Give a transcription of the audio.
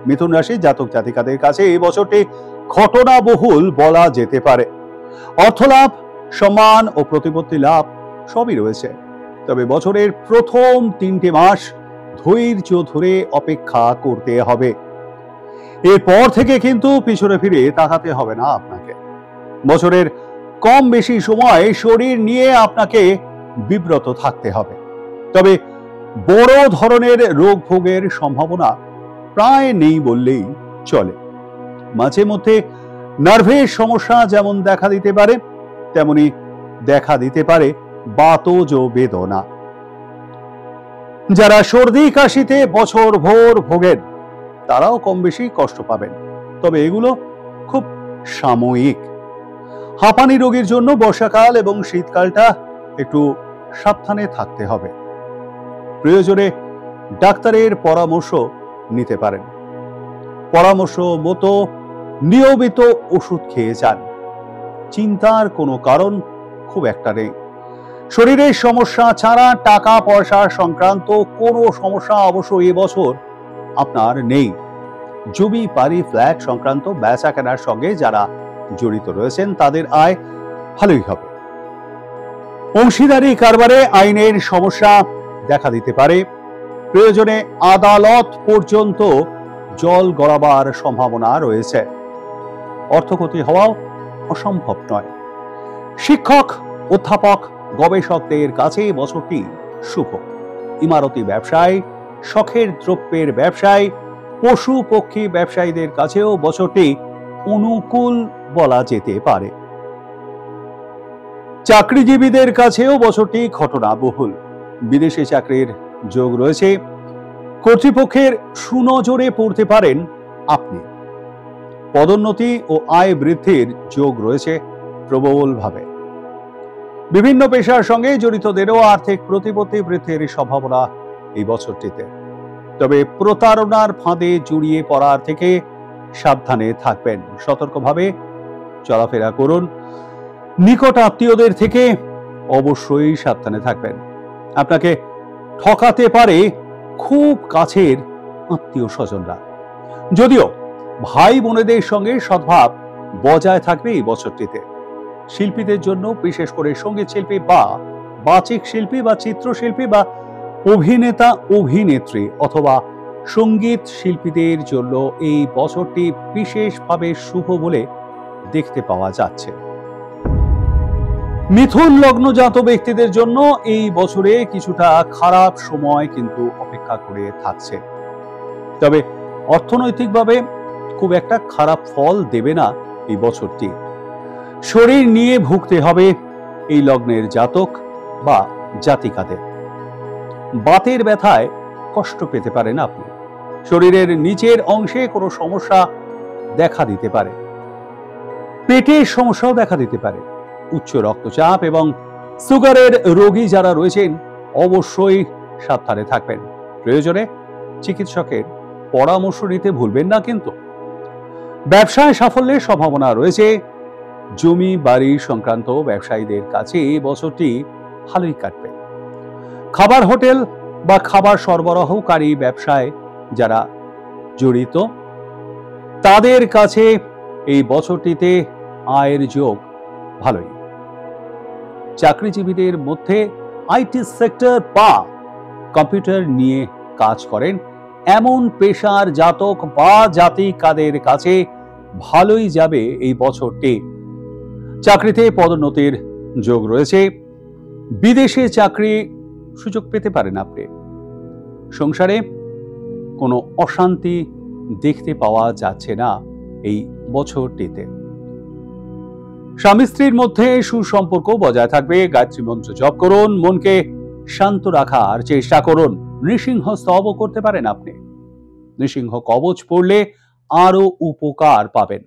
মিথুন রাশির জাতক জাতিকাদের কাছে এই বছরটি ঘটনাবহুল বলা যেতে পারে। অর্থলাভ, সম্মান ও প্রতিপত্তি লাভ সবই রয়েছে। তবে বছরের প্রথম 3টে মাস ধৈর্য ধরে অপেক্ষা করতে হবে। এরপর থেকে কিন্তু পিছনে ফিরে তাকাতে হবে না আপনাকে। বছরের কম বেশি সময় শরীর নিয়ে আপনাকে বিব্রত থাকতে হবে। তবে বড় ধরনের রোগ ভোগের সম্ভাবনা প্রায় নেই বললেই চলে। মাঝে মধ্যে নার্ভের সমস্যা যেমন দেখা দিতে পারে, তেমনি দেখা দিতে পারে বাতজ বেদনা। যারা সর্দি কাশিতে বছর ভোর ভোগেন তারাও কম বেশি কষ্ট পাবেন, তবে এগুলো খুব সাময়িক। হাঁপানি রোগীর জন্য বর্ষাকাল এবং শীতকালটা একটু সাবধানে থাকতে হবে। প্রয়োজনে ডাক্তারের পরামর্শ নিতে পারেন। পরামর্শ মতো নিয়মিত ওষুধ খেয়ে যান। চিন্তার কোনো কারণ খুব একটা নেই। শরীরের সমস্যা ছাড়া টাকা পয়সা সংক্রান্ত কোনো সমস্যা অবশ্য এবছর আপনার নেই। জমি বাড়ি ফ্ল্যাট সংক্রান্ত বেচা কেনার সঙ্গে যারা জড়িত রয়েছেন তাদের আয় ভালোই হবে। অংশীদারি কারবারে আইনের সমস্যা দেখা দিতে পারে। প্রয়োজনে আদালত পর্যন্ত জল গড়াবার সম্ভাবনা রয়েছে। অর্থক্ষতি হওয়াও অসম্ভব নয়। শিক্ষক, অধ্যাপক, গবেষকদের কাছে বছরটি শুভ। ইমারতি ব্যবসায়, শখের দ্রব্যের ব্যবসায়, পশু পক্ষী ব্যবসায়ীদের কাছেও বছরটি অনুকূল বলা যেতে পারে। চাকরিজীবীদের কাছেও বছরটি ঘটনাবহুল। বিদেশে চাকরির যোগ রয়েছে। কর্তৃপক্ষের সুনজরে পড়তে পারেন আপনি। পদোন্নতি ও আয় বৃদ্ধির যোগ রয়েছে প্রবলভাবে। বিভিন্ন পেশার সঙ্গে জড়িতদেরও আর্থিক প্রতিপত্তি বৃদ্ধির সম্ভাবনা এই বছরটিতে। তবে প্রতারণার ফাঁদে জড়িয়ে পড়ার থেকে সাবধানে থাকবেন। সতর্কভাবে চলাফেরা করুন। নিকট আত্মীয়দের থেকে অবশ্যই সাবধানে থাকবেন। আপনাকে ঠকাতে পারে খুব কাছের আত্মীয় স্বজনরা। যদিও ভাই বোনেদের সঙ্গে সদ্ভাব বজায় থাকবে এই বছরটিতে। শিল্পীদের জন্য, বিশেষ করে সঙ্গীত শিল্পী বা বাচিক শিল্পী বা চিত্রশিল্পী বা অভিনেতা অভিনেত্রী অথবা সঙ্গীত শিল্পীদের জন্য এই বছরটি বিশেষভাবে শুভ বলে দেখতে পাওয়া যাচ্ছে। মিথুন লগ্নজাত ব্যক্তিদের জন্য এই বছরে কিছুটা খারাপ সময় কিন্তু অপেক্ষা করে থাকছে। তবে অর্থনৈতিকভাবে খুব একটা খারাপ ফল দেবে না এই বছরটি। শরীর নিয়ে ভুগতে হবে এই লগ্নের জাতক বা জাতিকাদের। বাতের ব্যথায় কষ্ট পেতে পারেন আপনি। শরীরের নিচের অংশে কোনো সমস্যা দেখা দিতে পারে। পেটের সমস্যাও দেখা দিতে পারে। উচ্চ রক্তচাপ এবং সুগারের রোগী যারা রয়েছেন অবশ্যই সাবধানে থাকবেন। প্রয়োজনে চিকিৎসকের পরামর্শ নিতে ভুলবেন না কিন্তু। ব্যবসায় সাফল্যের সম্ভাবনা রয়েছে। জমি বাড়ি সংক্রান্ত ব্যবসায়ীদের কাছে এই বছরটি ভালোই কাটবে। খাবার হোটেল বা খাবার সরবরাহকারী ব্যবসায় যারা জড়িত তাদের কাছে এই বছরটিতে আয়ের যোগ ভালোই। চাকরিজীবীদের মধ্যে আইটি সেক্টর বা কম্পিউটার নিয়ে কাজ করেন এমন পেশার জাতক বা জাতিকাদের কাছে ভালোই যাবে এই বছরটি। চাকরিতে পদোন্নতির যোগ রয়েছে। বিদেশে চাকরি সুযোগ পেতে পারেন আপনি। সংসারে কোনো অশান্তি দেখতে পাওয়া যাচ্ছে না এই বছরটিতে। স্বামী স্ত্রীর মধ্যে সুসম্পর্ক বজায় থাকবে। গায়ত্রী মন্ত্র জপ করুন। মনকে শান্ত রাখার চেষ্টা করুন। নৃসিংহ স্তবও করতে পারেন আপনি। নৃসিংহ কবচ পড়লে আরো উপকার পাবেন।